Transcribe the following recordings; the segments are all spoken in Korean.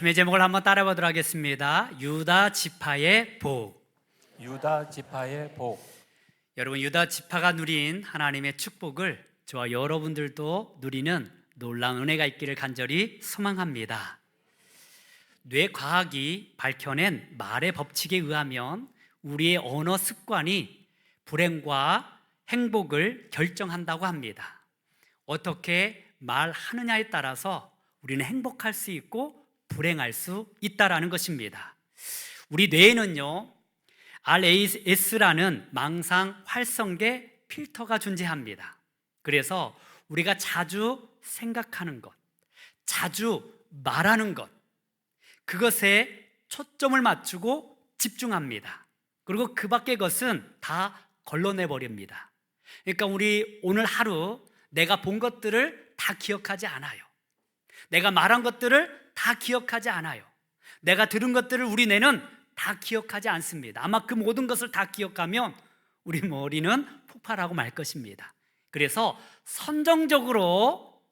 말씀의 제목을 한번 따라 보도록 하겠습니다. 유다 지파의 복. 유다 지파의 복. 여러분, 유다 지파가 누린 하나님의 축복을 저와 여러분들도 누리는 놀라운 은혜가 있기를 간절히 소망합니다. 뇌과학이 밝혀낸 말의 법칙에 의하면 우리의 언어 습관이 불행과 행복을 결정한다고 합니다. 어떻게 말하느냐에 따라서 우리는 행복할 수 있고 불행할 수 있다라는 것입니다. 우리 뇌에는요, RAS라는 망상 활성계 필터가 존재합니다. 그래서 우리가 자주 생각하는 것, 자주 말하는 것, 그것에 초점을 맞추고 집중합니다. 그리고 그 밖의 것은 다 걸러내버립니다. 그러니까 우리 오늘 하루 내가 본 것들을 다 기억하지 않아요. 내가 말한 것들을 다 기억하지 않아요. 내가 들은 것들을 우리 뇌는 다 기억하지 않습니다. 아마 그 모든 것을 다 기억하면 우리 머리는 폭발하고 말 것입니다. 그래서 선정적으로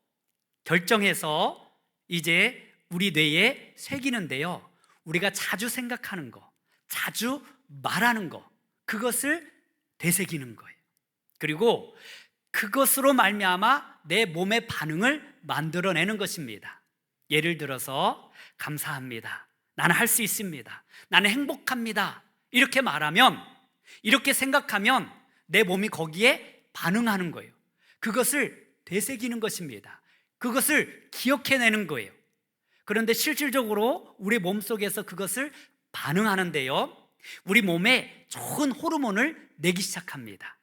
결정해서 이제 우리 뇌에 새기는데요, 우리가 자주 생각하는 거, 자주 말하는 거, 그것을 되새기는 거예요. 그리고 그것으로 말미암아 내 몸의 반응을 만들어내는 것입니다. 예를 들어서 감사합니다, 나는 할 수 있습니다, 나는 행복합니다, 이렇게 말하면, 이렇게 생각하면 내 몸이 거기에 반응하는 거예요. 그것을 되새기는 것입니다. 그것을 기억해내는 거예요. 그런데 실질적으로 우리 몸속에서 그것을 반응하는데요, 우리 몸에 좋은 호르몬을 내기 시작합니다.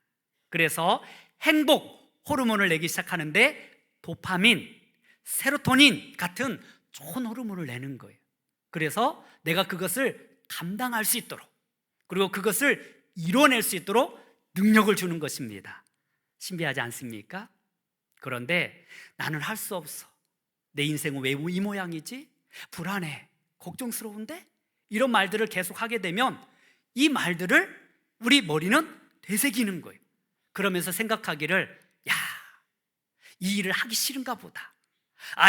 그래서 행복 호르몬을 내기 시작하는데 도파민, 세로토닌 같은 좋은 호르몬을 내는 거예요. 그래서 내가 그것을 감당할 수 있도록, 그리고 그것을 이뤄낼 수 있도록 능력을 주는 것입니다. 신비하지 않습니까? 그런데 나는 할 수 없어, 내 인생은 왜 이 모양이지? 불안해, 걱정스러운데? 이런 말들을 계속 하게 되면 이 말들을 우리 머리는 되새기는 거예요. 그러면서 생각하기를, 야, 이 일을 하기 싫은가 보다,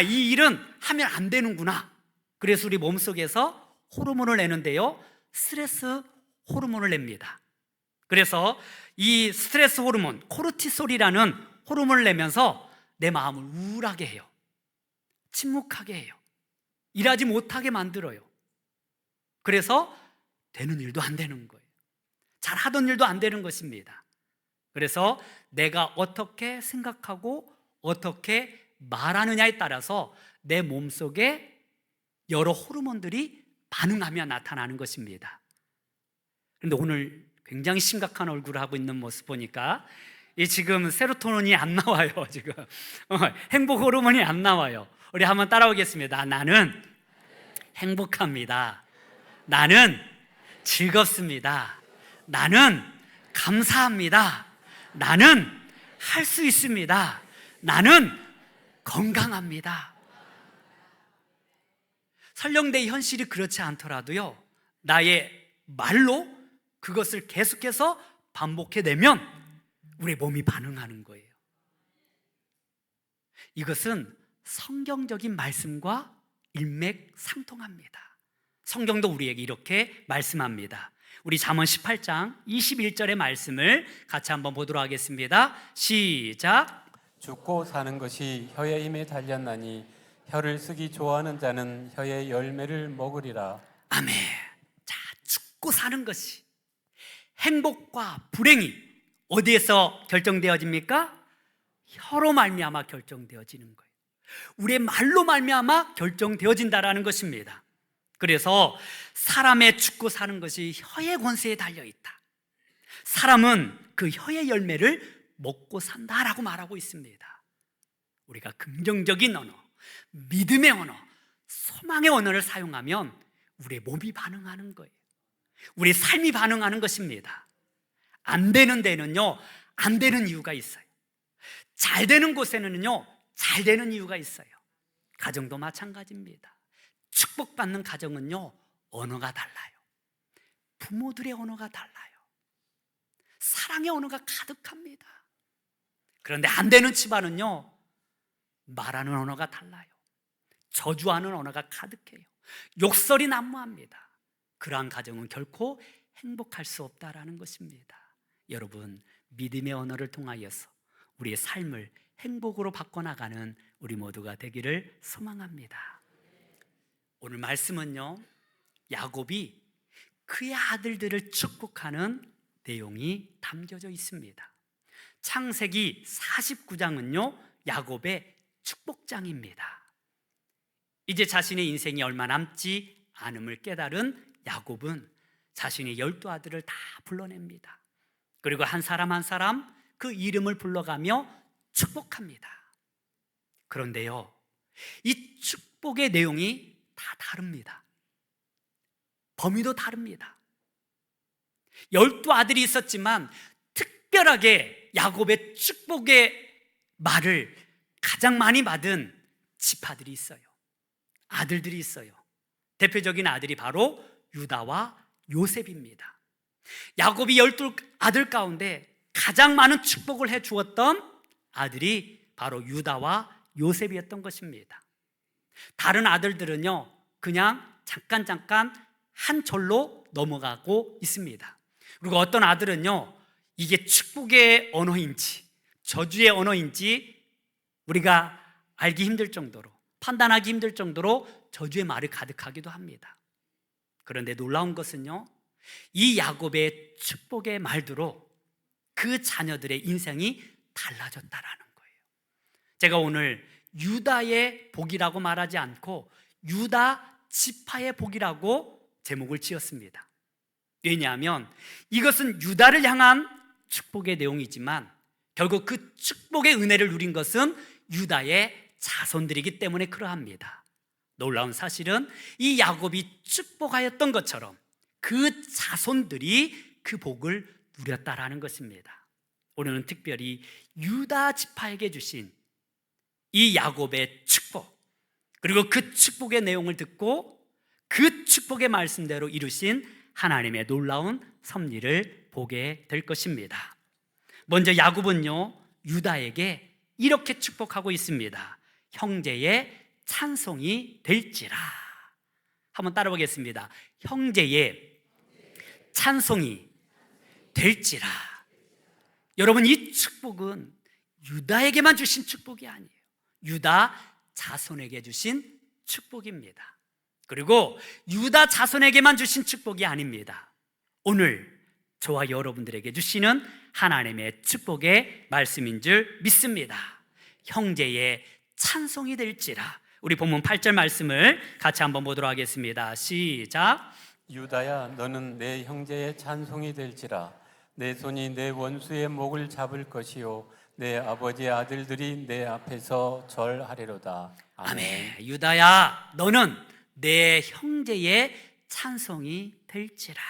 이 일은 하면 안 되는구나. 그래서 우리 몸속에서 호르몬을 내는데요, 스트레스 호르몬을 냅니다. 그래서 이 스트레스 호르몬, 코르티솔이라는 호르몬을 내면서 내 마음을 우울하게 해요. 침묵하게 해요. 일하지 못하게 만들어요. 그래서 되는 일도 안 되는 거예요. 잘하던 일도 안 되는 것입니다. 그래서 내가 어떻게 생각하고 어떻게 말하느냐에 따라서 내 몸속에 여러 호르몬들이 반응하며 나타나는 것입니다. 그런데 오늘 굉장히 심각한 얼굴을 하고 있는 모습 보니까 지금 세로토닌이 안 나와요. 지금 행복 호르몬이 안 나와요. 우리 한번 따라오겠습니다. 나는 행복합니다. 나는 즐겁습니다. 나는 감사합니다. 나는 할 수 있습니다. 나는 건강합니다. 설령 내 현실이 그렇지 않더라도요, 나의 말로 그것을 계속해서 반복해내면 우리 몸이 반응하는 거예요. 이것은 성경적인 말씀과 일맥상통합니다. 성경도 우리에게 이렇게 말씀합니다. 우리 잠언 18장 21절의 말씀을 같이 한번 보도록 하겠습니다. 시작. 죽고 사는 것이 혀의 힘에 달렸나니 혀를 쓰기 좋아하는 자는 혀의 열매를 먹으리라. 아멘. 자, 죽고 사는 것이, 행복과 불행이 어디에서 결정되어집니까? 혀로 말미암아 결정되어지는 거예요. 우리의 말로 말미암아 결정되어진다라는 것입니다. 그래서 사람의 죽고 사는 것이 혀의 권세에 달려있다. 사람은 그 혀의 열매를 먹고 산다라고 말하고 있습니다. 우리가 긍정적인 언어, 믿음의 언어, 소망의 언어를 사용하면 우리의 몸이 반응하는 거예요. 우리 삶이 반응하는 것입니다. 안 되는 데는요, 안 되는 이유가 있어요. 잘 되는 곳에는요, 잘 되는 이유가 있어요. 가정도 마찬가지입니다. 축복받는 가정은요, 언어가 달라요. 부모들의 언어가 달라요. 사랑의 언어가 가득합니다. 그런데 안 되는 집안은요, 말하는 언어가 달라요. 저주하는 언어가 가득해요. 욕설이 난무합니다. 그러한 가정은 결코 행복할 수 없다라는 것입니다. 여러분, 믿음의 언어를 통하여서 우리의 삶을 행복으로 바꿔나가는 우리 모두가 되기를 소망합니다. 오늘 말씀은요, 야곱이 그의 아들들을 축복하는 내용이 담겨져 있습니다. 창세기 49장은요 야곱의 축복장입니다. 이제 자신의 인생이 얼마 남지 않음을 깨달은 야곱은 자신의 12아들을 다 불러냅니다. 그리고 한 사람 한 사람 그 이름을 불러가며 축복합니다. 그런데요, 이 축복의 내용이 다 다릅니다. 범위도 다릅니다. 12아들이 있었지만 특별하게 야곱의 축복의 말을 가장 많이 받은 지파들이 있어요. 아들들이 있어요. 대표적인 아들이 바로 유다와 요셉입니다. 야곱이 12아들 가운데 가장 많은 축복을 해 주었던 아들이 바로 유다와 요셉이었던 것입니다. 다른 아들들은요 그냥 잠깐 한 절로 넘어가고 있습니다. 그리고 어떤 아들은요 이게 축복의 언어인지 저주의 언어인지 우리가 알기 힘들 정도로, 판단하기 힘들 정도로 저주의 말을 가득하기도 합니다. 그런데 놀라운 것은요, 이 야곱의 축복의 말대로 그 자녀들의 인생이 달라졌다라는 거예요. 제가 오늘 유다의 복이라고 말하지 않고 유다 지파의 복이라고 제목을 지었습니다. 왜냐하면 이것은 유다를 향한 축복의 내용이지만 결국 그 축복의 은혜를 누린 것은 유다의 자손들이기 때문에 그러합니다. 놀라운 사실은 이 야곱이 축복하였던 것처럼 그 자손들이 그 복을 누렸다라는 것입니다. 오늘은 특별히 유다 지파에게 주신 이 야곱의 축복, 그리고 그 축복의 내용을 듣고 그 축복의 말씀대로 이루신 하나님의 놀라운 섭리를 보게 될 것입니다. 먼저 야곱은요 유다에게 이렇게 축복하고 있습니다. 형제의 찬송이 될지라. 한번 따라 보겠습니다. 형제의 찬송이 될지라. 여러분, 이 축복은 유다에게만 주신 축복이 아니에요. 유다 자손에게 주신 축복입니다. 그리고 유다 자손에게만 주신 축복이 아닙니다. 오늘 저와 여러분들에게 주시는 하나님의 축복의 말씀인 줄 믿습니다. 형제의 찬송이 될지라. 우리 본문 8절 말씀을 같이 한번 보도록 하겠습니다. 시작. 유다야, 너는 내 형제의 찬송이 될지라. 내 손이 내 원수의 목을 잡을 것이요 내 아버지의 아들들이 내 앞에서 절하리로다. 아멘. 유다야, 너는 내 형제의 찬송이 될지라.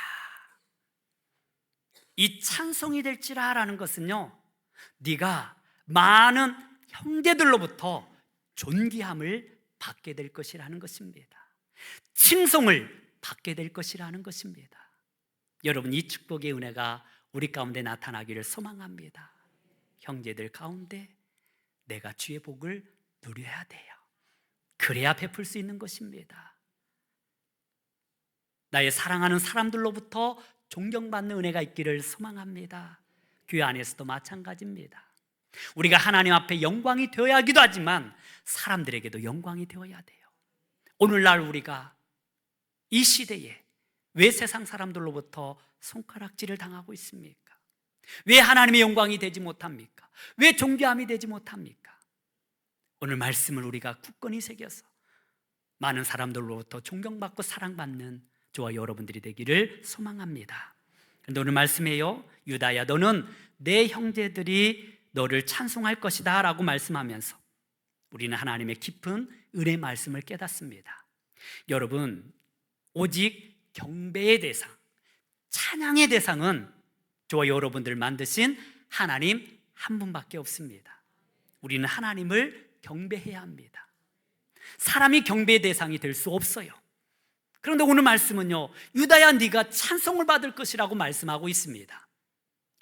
이 찬송이 될지라라는 것은요, 네가 많은 형제들로부터 존귀함을 받게 될 것이라는 것입니다. 칭송을 받게 될 것이라는 것입니다. 여러분, 이 축복의 은혜가 우리 가운데 나타나기를 소망합니다. 형제들 가운데 내가 주의 복을 누려야 돼요. 그래야 베풀 수 있는 것입니다. 나의 사랑하는 사람들로부터 존경받는 은혜가 있기를 소망합니다. 교회 안에서도 마찬가지입니다. 우리가 하나님 앞에 영광이 되어야 하기도 하지만 사람들에게도 영광이 되어야 돼요. 오늘날 우리가 이 시대에 왜 세상 사람들로부터 손가락질을 당하고 있습니까? 왜 하나님의 영광이 되지 못합니까? 왜 존귀함이 되지 못합니까? 오늘 말씀을 우리가 굳건히 새겨서 많은 사람들로부터 존경받고 사랑받는 저와 여러분들이 되기를 소망합니다. 그런데 오늘 말씀에요, 유다야, 너는 내 형제들이 너를 찬송할 것이다 라고 말씀하면서 우리는 하나님의 깊은 은혜 말씀을 깨닫습니다. 여러분, 오직 경배의 대상, 찬양의 대상은 저와 여러분들을 만드신 하나님 한 분밖에 없습니다. 우리는 하나님을 경배해야 합니다. 사람이 경배의 대상이 될 수 없어요. 그런데 오늘 말씀은요, 유다야, 네가 찬송을 받을 것이라고 말씀하고 있습니다.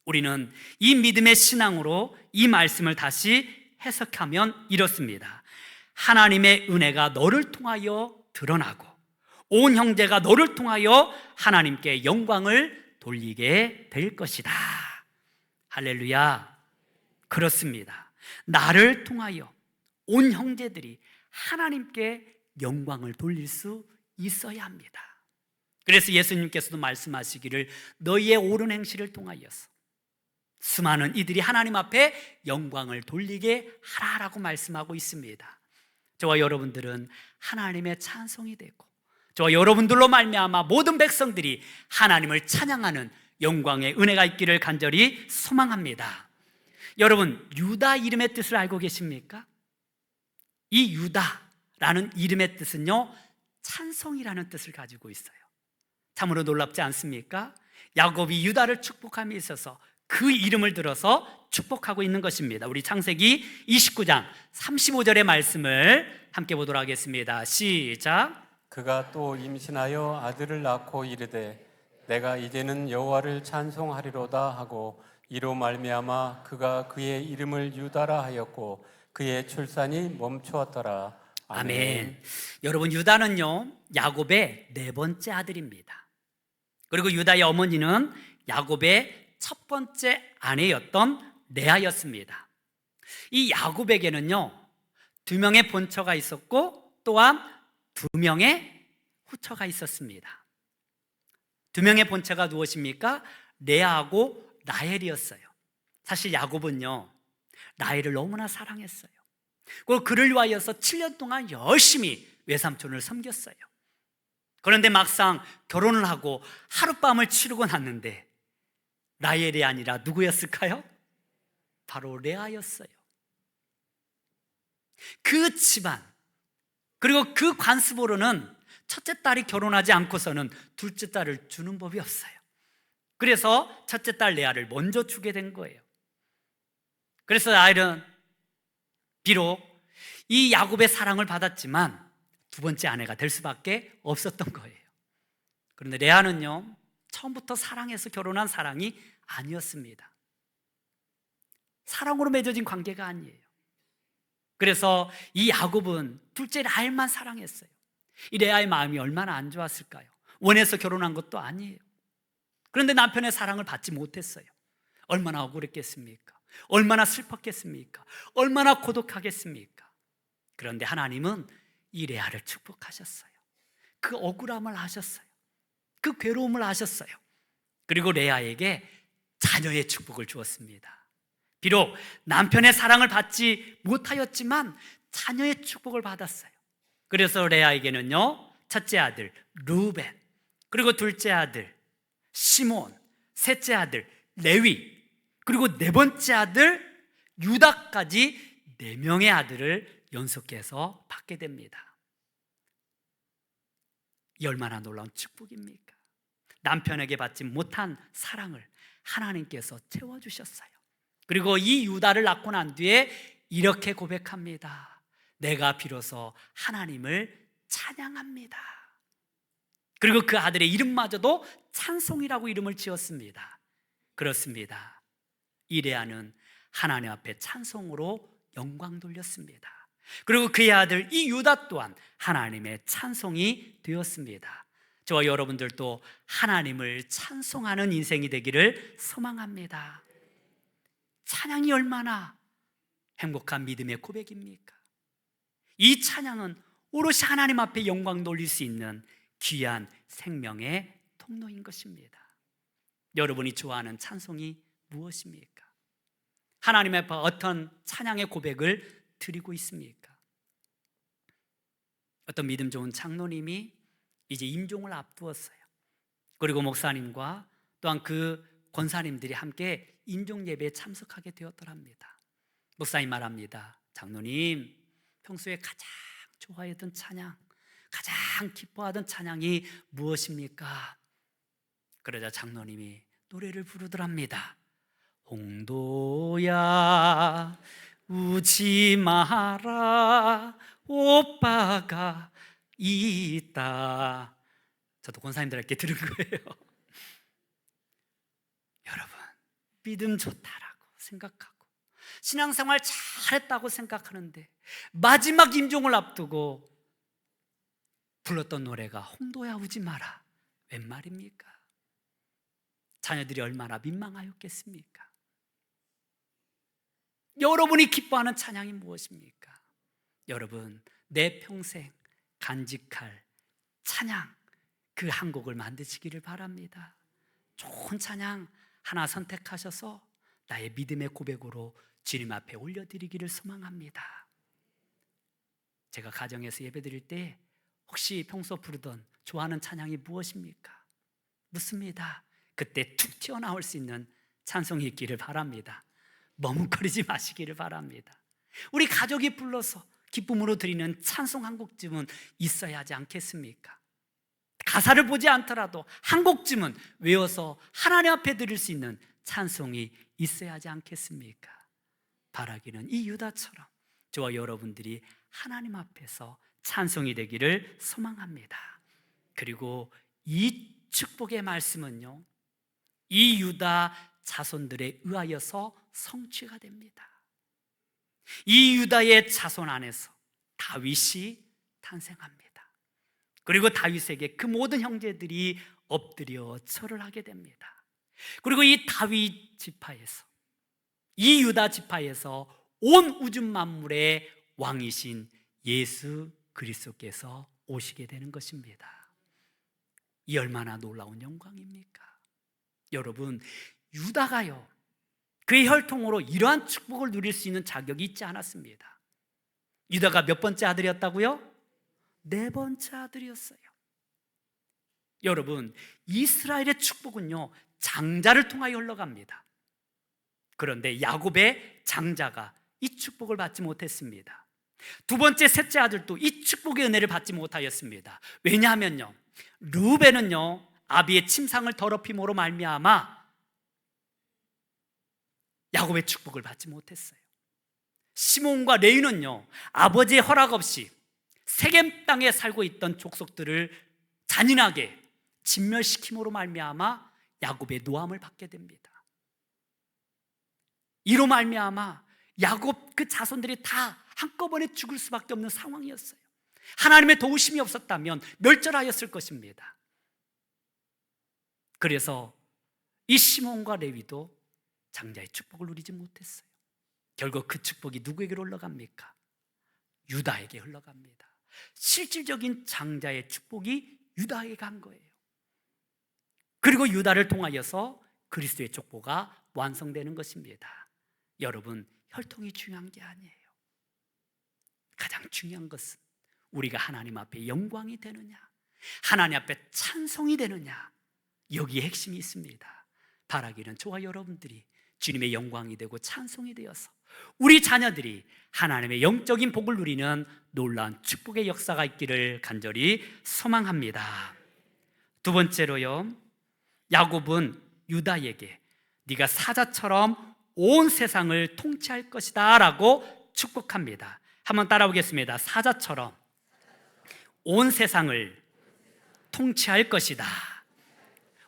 우리는 이 믿음의 신앙으로 이 말씀을 다시 해석하면 이렇습니다. 하나님의 은혜가 너를 통하여 드러나고 온 형제가 너를 통하여 하나님께 영광을 돌리게 될 것이다. 할렐루야. 그렇습니다. 나를 통하여 온 형제들이 하나님께 영광을 돌릴 수 있어야 합니다. 그래서 예수님께서도 말씀하시기를 너희의 옳은 행실을 통하여서 수많은 이들이 하나님 앞에 영광을 돌리게 하라라고 말씀하고 있습니다. 저와 여러분들은 하나님의 찬송이 되고 저와 여러분들로 말미암아 모든 백성들이 하나님을 찬양하는 영광의 은혜가 있기를 간절히 소망합니다. 여러분, 유다 이름의 뜻을 알고 계십니까? 이 유다라는 이름의 뜻은요, 찬송이라는 뜻을 가지고 있어요. 참으로 놀랍지 않습니까? 야곱이 유다를 축복함에 있어서 그 이름을 들어서 축복하고 있는 것입니다. 우리 창세기 29장 35절의 말씀을 함께 보도록 하겠습니다. 시작. 그가 또 임신하여 아들을 낳고 이르되 내가 이제는 여호와를 찬송하리로다 하고 이로 말미암아 그가 그의 이름을 유다라 하였고 그의 출산이 멈추었더라. 아멘. 여러분, 유다는요 야곱의 네 번째 아들입니다. 그리고 유다의 어머니는 야곱의 첫 번째 아내였던 레아였습니다. 이 야곱에게는요 2명의 본처가 있었고 또한 2명의 후처가 있었습니다. 2명의 본처가 무엇입니까? 레아하고 라헬이었어요. 사실 야곱은요 라헬을 너무나 사랑했어요. 그리고 그를 위하여서 7년 동안 열심히 외삼촌을 섬겼어요. 그런데 막상 결혼을 하고 하룻밤을 치르고 났는데 라헬이 아니라 누구였을까요? 바로 레아였어요. 그 집안 그리고 그 관습으로는 첫째 딸이 결혼하지 않고서는 둘째 딸을 주는 법이 없어요. 그래서 첫째 딸 레아를 먼저 주게 된 거예요. 그래서 라헬은 비록 이 야곱의 사랑을 받았지만 두 번째 아내가 될 수밖에 없었던 거예요. 그런데 레아는요 처음부터 사랑해서 결혼한 사랑이 아니었습니다. 사랑으로 맺어진 관계가 아니에요. 그래서 이 야곱은 둘째 라헬만 사랑했어요. 이 레아의 마음이 얼마나 안 좋았을까요? 원해서 결혼한 것도 아니에요. 그런데 남편의 사랑을 받지 못했어요. 얼마나 억울했겠습니까? 얼마나 슬펐겠습니까? 얼마나 고독하겠습니까? 그런데 하나님은 이 레아를 축복하셨어요. 그 억울함을 아셨어요. 그 괴로움을 아셨어요. 그리고 레아에게 자녀의 축복을 주었습니다. 비록 남편의 사랑을 받지 못하였지만 자녀의 축복을 받았어요. 그래서 레아에게는요 첫째 아들 루벤, 그리고 둘째 아들 시몬, 셋째 아들 레위, 그리고 네 번째 아들 유다까지 4명의 아들을 연속해서 받게 됩니다. 이 얼마나 놀라운 축복입니까? 남편에게 받지 못한 사랑을 하나님께서 채워주셨어요. 그리고 이 유다를 낳고 난 뒤에 이렇게 고백합니다. 내가 비로소 하나님을 찬양합니다. 그리고 그 아들의 이름마저도 찬송이라고 이름을 지었습니다. 그렇습니다. 이 레아는 하나님 앞에 찬송으로 영광 돌렸습니다. 그리고 그의 아들 이 유다 또한 하나님의 찬송이 되었습니다. 저와 여러분들도 하나님을 찬송하는 인생이 되기를 소망합니다. 찬양이 얼마나 행복한 믿음의 고백입니까? 이 찬양은 오롯이 하나님 앞에 영광 돌릴 수 있는 귀한 생명의 통로인 것입니다. 여러분이 좋아하는 찬송이 무엇입니까? 하나님 앞에 어떤 찬양의 고백을 드리고 있습니까? 어떤 믿음 좋은 장로님이 이제 임종을 앞두었어요. 그리고 목사님과 또한 그 권사님들이 함께 임종 예배에 참석하게 되었더랍니다. 목사님 말합니다. 장로님, 평소에 가장 좋아했던 찬양, 가장 기뻐하던 찬양이 무엇입니까? 그러자 장로님이 노래를 부르더랍니다. 홍도야 우지 마라 오빠가 있다. 저도 권사님들에게 들은 거예요. 여러분, 믿음 좋다라고 생각하고 신앙생활 잘했다고 생각하는데 마지막 임종을 앞두고 불렀던 노래가 홍도야 우지 마라. 웬 말입니까? 자녀들이 얼마나 민망하였겠습니까? 여러분이 기뻐하는 찬양이 무엇입니까? 여러분, 내 평생 간직할 찬양 그 한 곡을 만드시기를 바랍니다. 좋은 찬양 하나 선택하셔서 나의 믿음의 고백으로 주님 앞에 올려드리기를 소망합니다. 제가 가정에서 예배드릴 때 혹시 평소 부르던 좋아하는 찬양이 무엇입니까? 묻습니다. 그때 툭 튀어나올 수 있는 찬송이 있기를 바랍니다. 머뭇거리지 마시기를 바랍니다. 우리 가족이 불러서 기쁨으로 드리는 찬송 한 곡쯤은 있어야 하지 않겠습니까? 가사를 보지 않더라도 한 곡쯤은 외워서 하나님 앞에 드릴 수 있는 찬송이 있어야 하지 않겠습니까? 바라기는 이 유다처럼 저와 여러분들이 하나님 앞에서 찬송이 되기를 소망합니다. 그리고 이 축복의 말씀은요, 이 유다 자손들에 의하여서 성취가 됩니다. 이 유다의 자손 안에서 다윗이 탄생합니다. 그리고 다윗에게 그 모든 형제들이 엎드려 절을 하게 됩니다. 그리고 이 다윗 지파에서, 이 유다 지파에서 온 우주 만물의 왕이신 예수 그리스도께서 오시게 되는 것입니다. 이 얼마나 놀라운 영광입니까? 여러분, 유다가요, 그의 혈통으로 이러한 축복을 누릴 수 있는 자격이 있지 않았습니다. 유다가 몇 번째 아들이었다고요? 4번째 아들이었어요. 여러분, 이스라엘의 축복은요, 장자를 통하여 흘러갑니다. 그런데 야곱의 장자가 이 축복을 받지 못했습니다. 2번째, 셋째 아들도 이 축복의 은혜를 받지 못하였습니다. 왜냐하면요, 르우벤은요, 아비의 침상을 더럽힘으로 말미암아 야곱의 축복을 받지 못했어요. 시몬과 레위는요, 아버지의 허락 없이 세겜 땅에 살고 있던 족속들을 잔인하게 진멸시킴으로 말미암아 야곱의 노함을 받게 됩니다. 이로 말미암아 야곱 그 자손들이 다 한꺼번에 죽을 수밖에 없는 상황이었어요. 하나님의 도우심이 없었다면 멸절하였을 것입니다. 그래서 이 시몬과 레위도 장자의 축복을 누리지 못했어요. 결국 그 축복이 누구에게 흘러갑니까? 유다에게 흘러갑니다. 실질적인 장자의 축복이 유다에게 간 거예요. 그리고 유다를 통하여서 그리스도의 족보가 완성되는 것입니다. 여러분, 혈통이 중요한 게 아니에요. 가장 중요한 것은 우리가 하나님 앞에 영광이 되느냐, 하나님 앞에 찬송이 되느냐, 여기에 핵심이 있습니다. 바라기는 저와 여러분들이 주님의 영광이 되고 찬송이 되어서 우리 자녀들이 하나님의 영적인 복을 누리는 놀라운 축복의 역사가 있기를 간절히 소망합니다. 2번째로요, 야곱은 유다에게 네가 사자처럼 온 세상을 통치할 것이다 라고 축복합니다. 한번 따라오겠습니다. 사자처럼 온 세상을 통치할 것이다.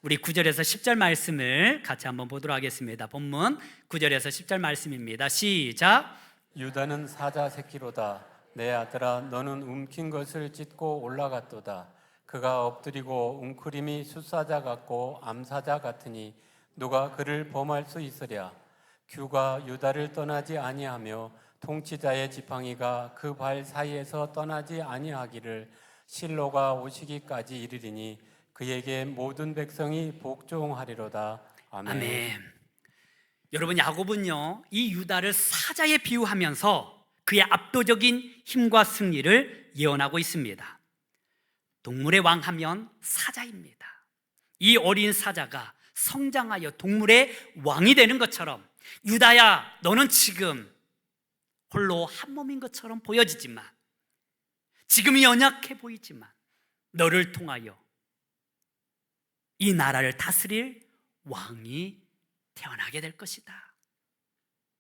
우리 9절에서 10절 말씀을 같이 한번 보도록 하겠습니다. 본문 9절에서 10절 말씀입니다. 시작. 유다는 사자 새끼로다. 내 아들아, 너는 움킨 것을 찢고 올라갔도다. 그가 엎드리고 웅크림이 숫사자 같고 암사자 같으니 누가 그를 범할 수 있으랴. 규가 유다를 떠나지 아니하며 통치자의 지팡이가 그 발 사이에서 떠나지 아니하기를 실로가 오시기까지 이르리니 그에게 모든 백성이 복종하리로다. 아멘. 아멘. 여러분, 야곱은요, 이 유다를 사자에 비유하면서 그의 압도적인 힘과 승리를 예언하고 있습니다. 동물의 왕 하면 사자입니다. 이 어린 사자가 성장하여 동물의 왕이 되는 것처럼, 유다야, 너는 지금 홀로 한 몸인 것처럼 보여지지만, 지금 연약해 보이지만 너를 통하여 이 나라를 다스릴 왕이 태어나게 될 것이다.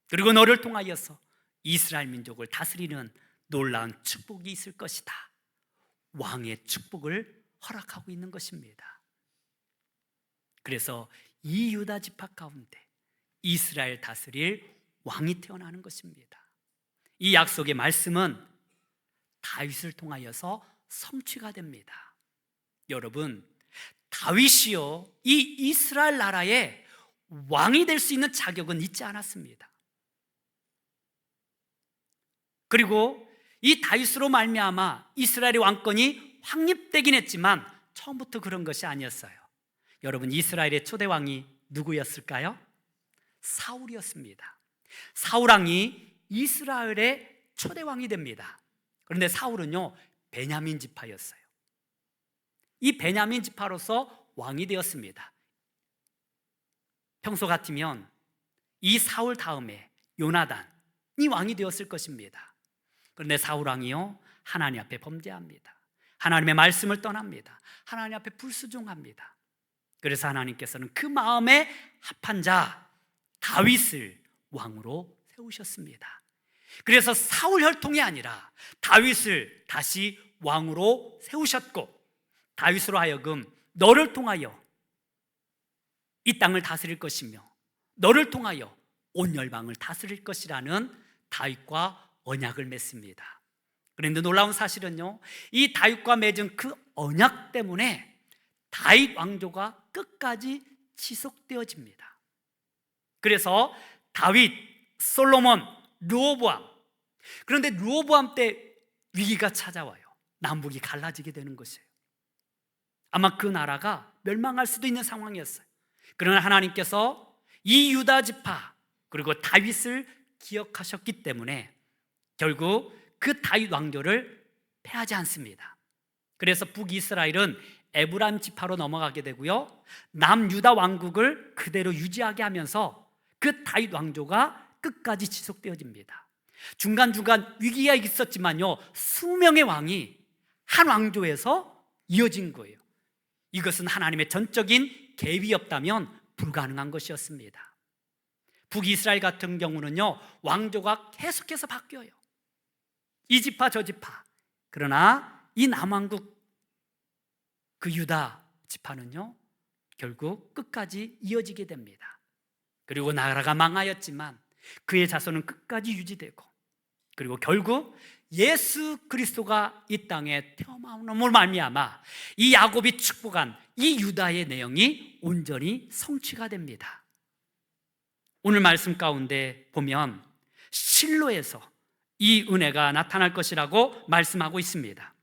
그리고 너를 통하여서 이스라엘 민족을 다스리는 놀라운 축복이 있을 것이다. 왕의 축복을 허락하고 있는 것입니다. 그래서 이 유다 지파 가운데 이스라엘 다스릴 왕이 태어나는 것입니다. 이 약속의 말씀은 다윗을 통하여서 성취가 됩니다. 여러분, 다윗이요, 이 이스라엘 나라의 왕이 될 수 있는 자격은 있지 않았습니다. 그리고 이 다윗으로 말미암아 이스라엘의 왕권이 확립되긴 했지만 처음부터 그런 것이 아니었어요. 여러분, 이스라엘의 초대 왕이 누구였을까요? 사울이었습니다. 사울 왕이 이스라엘의 초대 왕이 됩니다. 그런데 사울은요, 베냐민 지파였어요. 이 베냐민 지파로서 왕이 되었습니다. 평소 같으면 이 사울 다음에 요나단이 왕이 되었을 것입니다. 그런데 사울 왕이요, 하나님 앞에 범죄합니다. 하나님의 말씀을 떠납니다. 하나님 앞에 불순종합니다. 그래서 하나님께서는 그 마음에 합한 자 다윗을 왕으로 세우셨습니다. 그래서 사울 혈통이 아니라 다윗을 다시 왕으로 세우셨고, 다윗으로 하여금 너를 통하여 이 땅을 다스릴 것이며 너를 통하여 온 열방을 다스릴 것이라는 다윗과 언약을 맺습니다. 그런데 놀라운 사실은요, 이 다윗과 맺은 그 언약 때문에 다윗 왕조가 끝까지 지속되어집니다. 그래서 다윗, 솔로몬, 르호보암, 그런데 르호보암 때 위기가 찾아와요. 남북이 갈라지게 되는 것이에요. 아마 그 나라가 멸망할 수도 있는 상황이었어요. 그러나 하나님께서 이 유다 지파 그리고 다윗을 기억하셨기 때문에 결국 그 다윗 왕조를 패하지 않습니다. 그래서 북이스라엘은 에브라임 지파로 넘어가게 되고요, 남유다 왕국을 그대로 유지하게 하면서 그 다윗 왕조가 끝까지 지속되어집니다. 중간중간 위기가 있었지만요, 수명의 왕이 한 왕조에서 이어진 거예요. 이것은 하나님의 전적인 개입이 없다면 불가능한 것이었습니다. 북이스라엘 같은 경우는요, 왕조가 계속해서 바뀌어요. 이 지파 저 지파. 그러나 이 남왕국 그 유다 지파는요, 결국 끝까지 이어지게 됩니다. 그리고 나라가 망하였지만 그의 자손은 끝까지 유지되고, 그리고 결국 예수 그리스도가 이 땅에 태어남으로 말미암아 이 야곱이 축복한 이 유다의 내용이 온전히 성취가 됩니다. 오늘 말씀 가운데 보면 실로에서 이 은혜가 나타날 것이라고 말씀하고 있습니다.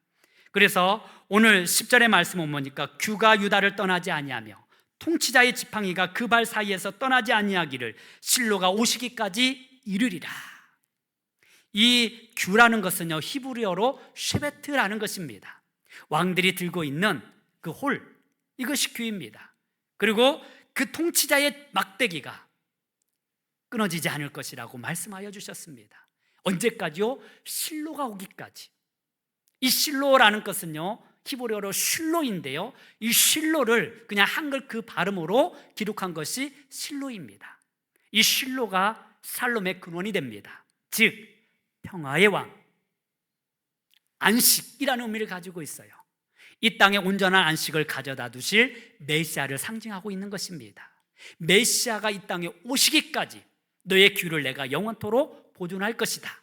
그래서 오늘 10절의 말씀을 보니까 규가 유다를 떠나지 아니하며 통치자의 지팡이가 그 발 사이에서 떠나지 아니하기를 실로가 오시기까지 이르리라. 이 규라는 것은요, 히브리어로 쉐베트라는 것입니다. 왕들이 들고 있는 그 홀, 이것이 규입니다. 그리고 그 통치자의 막대기가 끊어지지 않을 것이라고 말씀하여 주셨습니다. 언제까지요? 실로가 오기까지. 이 실로라는 것은요, 히브리어로 슐로인데요, 이 실로를 그냥 한글 그 발음으로 기록한 것이 실로입니다. 이 실로가 살롬의 근원이 됩니다. 즉 평화의 왕, 안식이라는 의미를 가지고 있어요. 이 땅에 온전한 안식을 가져다 두실 메시아를 상징하고 있는 것입니다. 메시아가 이 땅에 오시기까지 너의 규를 내가 영원토록 보존할 것이다.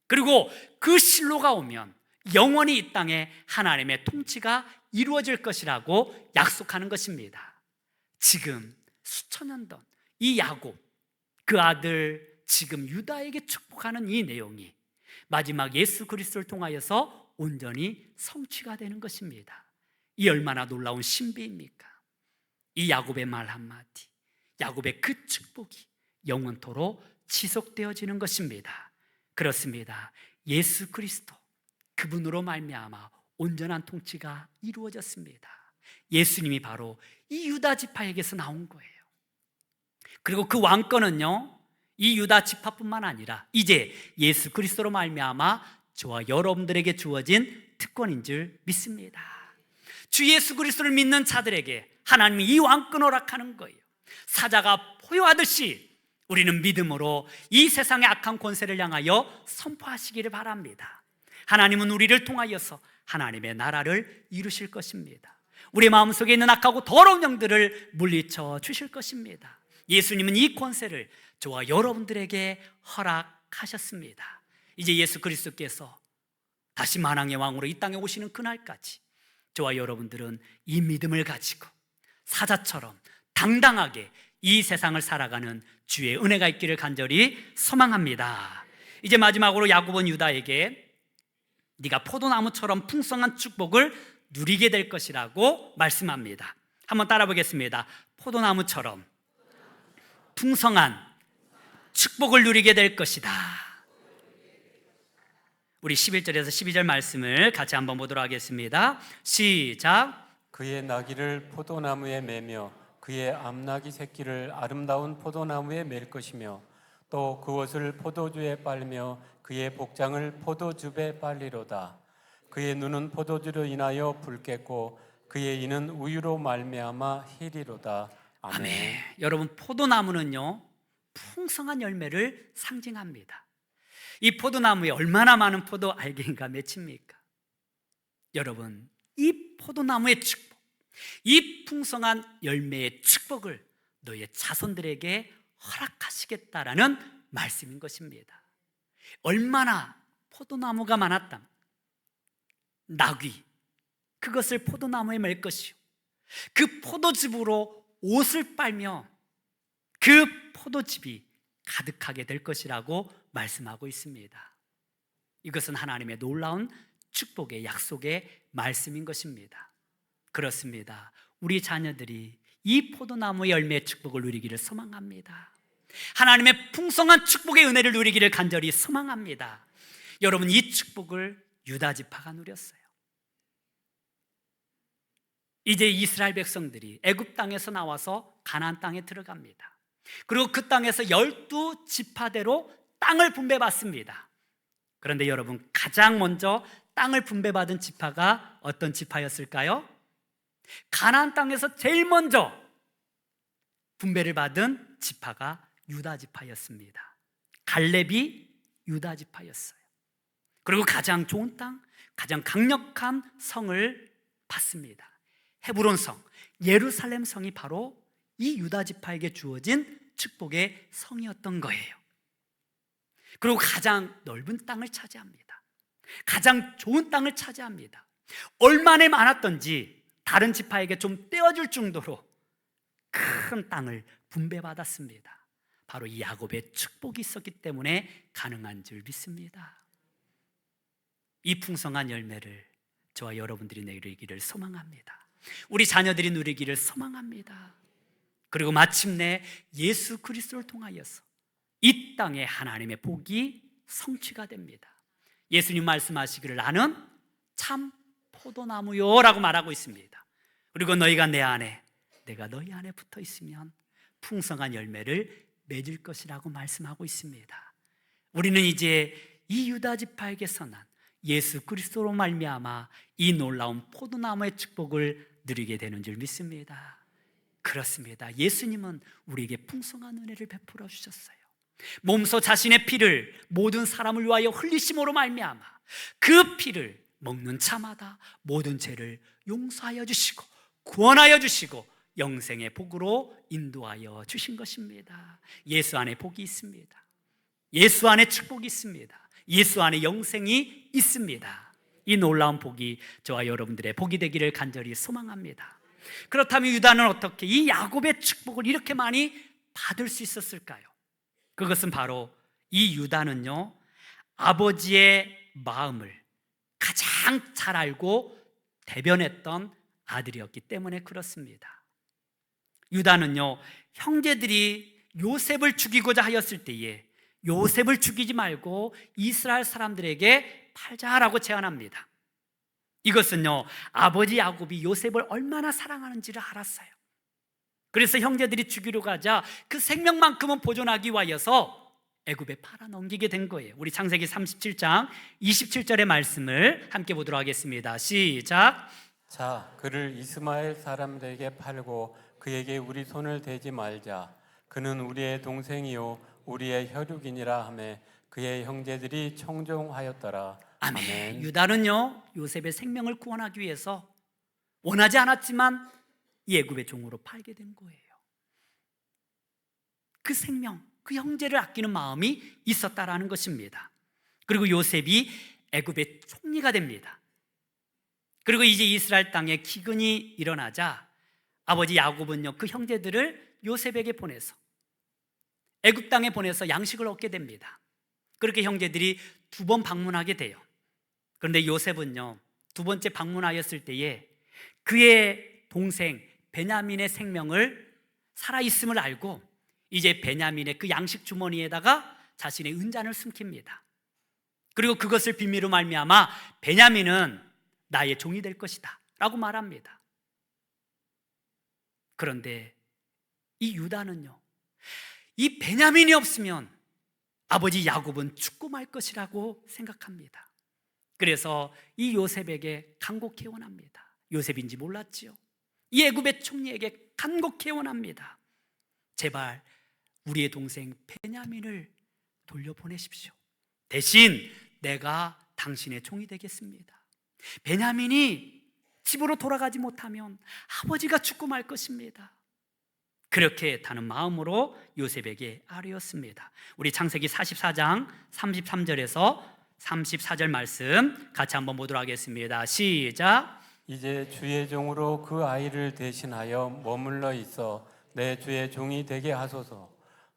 그리고 그 실로가 오면 영원히 이 땅에 하나님의 통치가 이루어질 것이라고 약속하는 것입니다. 지금 수천 년 전 이 야곱, 그 아들 지금 유다에게 축복하는 이 내용이 마지막 예수 그리스도를 통하여서 온전히 성취가 되는 것입니다. 이 얼마나 놀라운 신비입니까? 이 야곱의 말 한마디, 야곱의 그 축복이 영원토록 지속되어지는 것입니다. 그렇습니다. 예수 그리스도 그분으로 말미암아 온전한 통치가 이루어졌습니다. 예수님이 바로 이 유다 지파에게서 나온 거예요. 그리고 그 왕권은요, 이 유다 지파뿐만 아니라 이제 예수 그리스도로 말미암아 저와 여러분들에게 주어진 특권인 줄 믿습니다. 주 예수 그리스도를 믿는 자들에게 하나님이 이 왕권을 허락하는 거예요. 사자가 포효하듯이 우리는 믿음으로 이 세상의 악한 권세를 향하여 선포하시기를 바랍니다. 하나님은 우리를 통하여서 하나님의 나라를 이루실 것입니다. 우리 마음속에 있는 악하고 더러운 영들을 물리쳐 주실 것입니다. 예수님은 이 권세를 저와 여러분들에게 허락하셨습니다. 이제 예수 그리스도께서 다시 만왕의 왕으로 이 땅에 오시는 그날까지 저와 여러분들은 이 믿음을 가지고 사자처럼 당당하게 이 세상을 살아가는 주의 은혜가 있기를 간절히 소망합니다. 이제 마지막으로 야곱은 유다에게 네가 포도나무처럼 풍성한 축복을 누리게 될 것이라고 말씀합니다. 한번 따라 보겠습니다. 포도나무처럼 풍성한 축복을 누리게 될 것이다. 우리 11절에서 12절 말씀을 같이 한번 보도록 하겠습니다. 시작. 그의 나귀를 포도나무에 매며 그의 암나귀 새끼를 아름다운 포도나무에 맬 것이며 또 그 옷을 포도주에 빨며 그의 복장을 포도즙에 빨리로다. 그의 눈은 포도주로 인하여 붉겠고 그의 이는 우유로 말미암아 희리로다. 아멘. 아멘. 여러분, 포도나무는요 풍성한 열매를 상징합니다. 이 포도나무에 얼마나 많은 포도 알갱이가 맺힙니까? 여러분, 이 포도나무의 축복, 이 풍성한 열매의 축복을 너의 자손들에게 허락하시겠다라는 말씀인 것입니다. 얼마나 포도나무가 많았다면 나귀, 그것을 포도나무에 맬 것이요 그 포도즙으로 옷을 빨며 그 포도즙이 가득하게 될 것이라고 말씀하고 있습니다. 이것은 하나님의 놀라운 축복의 약속의 말씀인 것입니다. 그렇습니다. 우리 자녀들이 이 포도나무 열매의 축복을 누리기를 소망합니다. 하나님의 풍성한 축복의 은혜를 누리기를 간절히 소망합니다. 여러분, 이 축복을 유다 지파가 누렸어요. 이제 이스라엘 백성들이 애굽 땅에서 나와서 가나안 땅에 들어갑니다. 그리고 그 땅에서 12지파대로 땅을 분배받습니다. 그런데 여러분, 가장 먼저 땅을 분배받은 지파가 어떤 지파였을까요? 가나안 땅에서 제일 먼저 분배를 받은 지파가 유다 지파였습니다. 갈렙이 유다 지파였어요. 그리고 가장 좋은 땅, 가장 강력한 성을 받습니다. 헤브론 성, 예루살렘 성이 바로 이 유다 지파에게 주어진 축복의 성이었던 거예요. 그리고 가장 넓은 땅을 차지합니다. 가장 좋은 땅을 차지합니다. 얼마나 많았던지 다른 지파에게 좀 떼어줄 정도로 큰 땅을 분배받았습니다. 바로 이 야곱의 축복이 있었기 때문에 가능한 줄 믿습니다. 이 풍성한 열매를 저와 여러분들이 누리기를 소망합니다. 우리 자녀들이 누리기를 소망합니다. 그리고 마침내 예수 그리스도를 통하여서 이 땅에 하나님의 복이 성취가 됩니다. 예수님 말씀하시기를 나는 참 포도나무요 라고 말하고 있습니다. 그리고 너희가 내 안에, 내가 너희 안에 붙어 있으면 풍성한 열매를 맺을 것이라고 말씀하고 있습니다. 우리는 이제 이 유다 지파에게서 난 예수 그리스도로 말미암아 이 놀라운 포도나무의 축복을 누리게 되는 줄 믿습니다. 그렇습니다. 예수님은 우리에게 풍성한 은혜를 베풀어 주셨어요. 몸소 자신의 피를 모든 사람을 위하여 흘리심으로 말미암아 그 피를 먹는 자마다 모든 죄를 용서하여 주시고 구원하여 주시고 영생의 복으로 인도하여 주신 것입니다. 예수 안에 복이 있습니다. 예수 안에 축복이 있습니다. 예수 안에 영생이 있습니다. 이 놀라운 복이 저와 여러분들의 복이 되기를 간절히 소망합니다. 그렇다면 유다는 어떻게 이 야곱의 축복을 이렇게 많이 받을 수 있었을까요? 그것은 바로 이 유다는요 아버지의 마음을 가장 잘 알고 대변했던 아들이었기 때문에 그렇습니다. 유다는요 형제들이 요셉을 죽이고자 하였을 때에 요셉을 죽이지 말고 이스라엘 사람들에게 팔자라고 제안합니다. 이것은요 아버지 야곱이 요셉을 얼마나 사랑하는지를 알았어요. 그래서 형제들이 죽이려고 하자 그 생명만큼은 보존하기 위하여서 애굽에 팔아 넘기게 된 거예요. 우리 창세기 37장 27절의 말씀을 함께 보도록 하겠습니다. 시작. 자, 그를 이스마엘 사람들에게 팔고 그에게 우리 손을 대지 말자. 그는 우리의 동생이요 우리의 혈육이니라 하매 그의 형제들이 청종하였더라. 아멘. 아멘. 유다는요 요셉의 생명을 구원하기 위해서 원하지 않았지만 이 애굽의 종으로 팔게 된 거예요. 그 생명, 그 형제를 아끼는 마음이 있었다라는 것입니다. 그리고 요셉이 애굽의 총리가 됩니다. 그리고 이제 이스라엘 땅에 기근이 일어나자 아버지 야곱은요, 그 형제들을 요셉에게 보내서 애굽 땅에 보내서 양식을 얻게 됩니다. 그렇게 형제들이 2번 방문하게 돼요. 그런데 요셉은요, 2번째 방문하였을 때에 그의 동생 베냐민의 생명을 살아있음을 알고 이제 베냐민의 그 양식 주머니에다가 자신의 은잔을 숨깁니다. 그리고 그것을 비밀로 말미암아 베냐민은 나의 종이 될 것이다 라고 말합니다. 그런데 이 유다는요, 이 베냐민이 없으면 아버지 야곱은 죽고 말 것이라고 생각합니다. 그래서 이 요셉에게 간곡히 원합니다. 요셉인지 몰랐지요. 이 애굽의 총리에게 간곡히 원합니다. 제발 우리의 동생 베냐민을 돌려보내십시오. 대신 내가 당신의 종이 되겠습니다. 베냐민이 집으로 돌아가지 못하면 아버지가 죽고 말 것입니다. 그렇게 다는 마음으로 요셉에게 아뢰었습니다. 우리 창세기 44장 33절에서 34절 말씀 같이 한번 보도록 하겠습니다. 시작. 이제 주의 종으로 그 아이를 대신하여 머물러 있어 내 주의 종이 되게 하소서.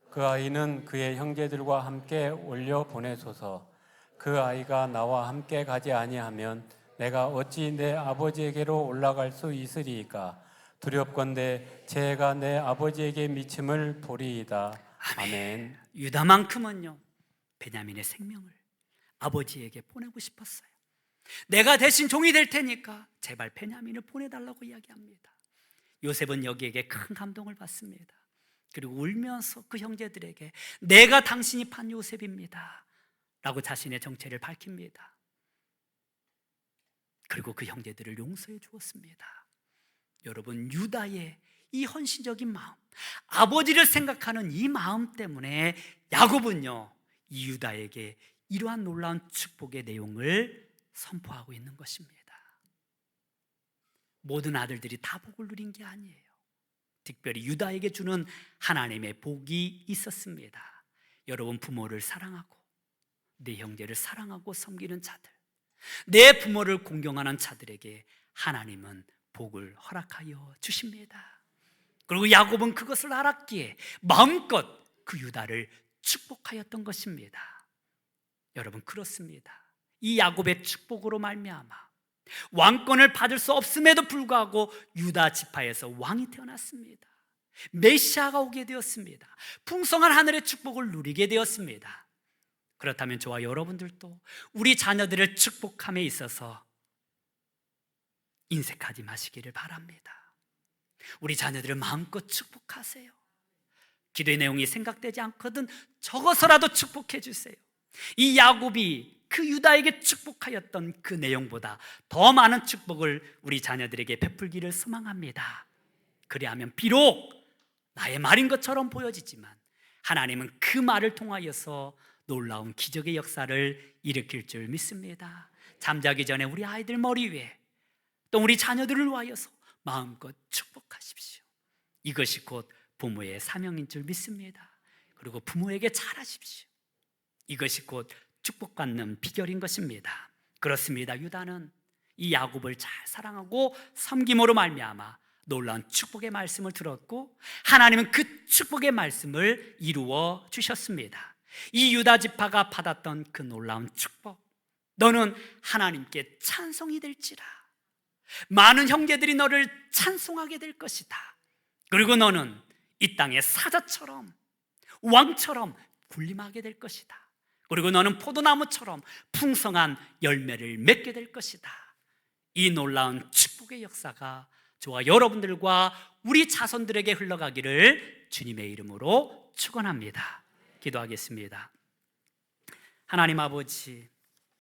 그 아이는 그의 형제들과 함께 올려 보내소서. 그 아이가 나와 함께 가지 아니하면 내가 어찌 내 아버지에게로 올라갈 수 있으리이까. 두렵건대 죄가 내 아버지에게 미침을 보리이다. 아멘. 유다만큼은요, 베냐민의 생명을 아버지에게 보내고 싶었어요. 내가 대신 종이 될 테니까 제발 베냐민을 보내달라고 이야기합니다. 요셉은 여기에게 큰 감동을 받습니다. 그리고 울면서 그 형제들에게 내가 당신이 판 요셉입니다 라고 자신의 정체를 밝힙니다. 그리고 그 형제들을 용서해 주었습니다. 여러분, 유다의 이 헌신적인 마음, 아버지를 생각하는 이 마음 때문에 야곱은요, 이 유다에게 이러한 놀라운 축복의 내용을 선포하고 있는 것입니다. 모든 아들들이 다 복을 누린 게 아니에요. 특별히 유다에게 주는 하나님의 복이 있었습니다. 여러분, 부모를 사랑하고 내 형제를 사랑하고 섬기는 자들, 내 부모를 공경하는 자들에게 하나님은 복을 허락하여 주십니다. 그리고 야곱은 그것을 알았기에 마음껏 그 유다를 축복하였던 것입니다. 여러분, 그렇습니다. 이 야곱의 축복으로 말미암아 왕권을 받을 수 없음에도 불구하고 유다 지파에서 왕이 태어났습니다. 메시아가 오게 되었습니다. 풍성한 하늘의 축복을 누리게 되었습니다. 그렇다면 저와 여러분들도 우리 자녀들을 축복함에 있어서 인색하지 마시기를 바랍니다. 우리 자녀들을 마음껏 축복하세요. 기도의 내용이 생각되지 않거든 적어서라도 축복해 주세요. 이 야곱이 그 유다에게 축복하였던 그 내용보다 더 많은 축복을 우리 자녀들에게 베풀기를 소망합니다. 그리하면 비록 나의 말인 것처럼 보여지지만 하나님은 그 말을 통하여서 놀라운 기적의 역사를 일으킬 줄 믿습니다. 잠자기 전에 우리 아이들 머리 위에 또 우리 자녀들을 위하여서 마음껏 축복하십시오. 이것이 곧 부모의 사명인 줄 믿습니다. 그리고 부모에게 잘하십시오. 이것이 곧 축복받는 비결인 것입니다. 그렇습니다. 유다는 이 야곱을 잘 사랑하고 섬김으로 말미암아 놀라운 축복의 말씀을 들었고 하나님은 그 축복의 말씀을 이루어 주셨습니다. 이 유다 지파가 받았던 그 놀라운 축복, 너는 하나님께 찬송이 될지라. 많은 형제들이 너를 찬송하게 될 것이다. 그리고 너는 이 땅의 사자처럼 왕처럼 군림하게 될 것이다. 그리고 너는 포도나무처럼 풍성한 열매를 맺게 될 것이다. 이 놀라운 축복의 역사가 저와 여러분들과 우리 자손들에게 흘러가기를 주님의 이름으로 축원합니다. 기도하겠습니다. 하나님 아버지,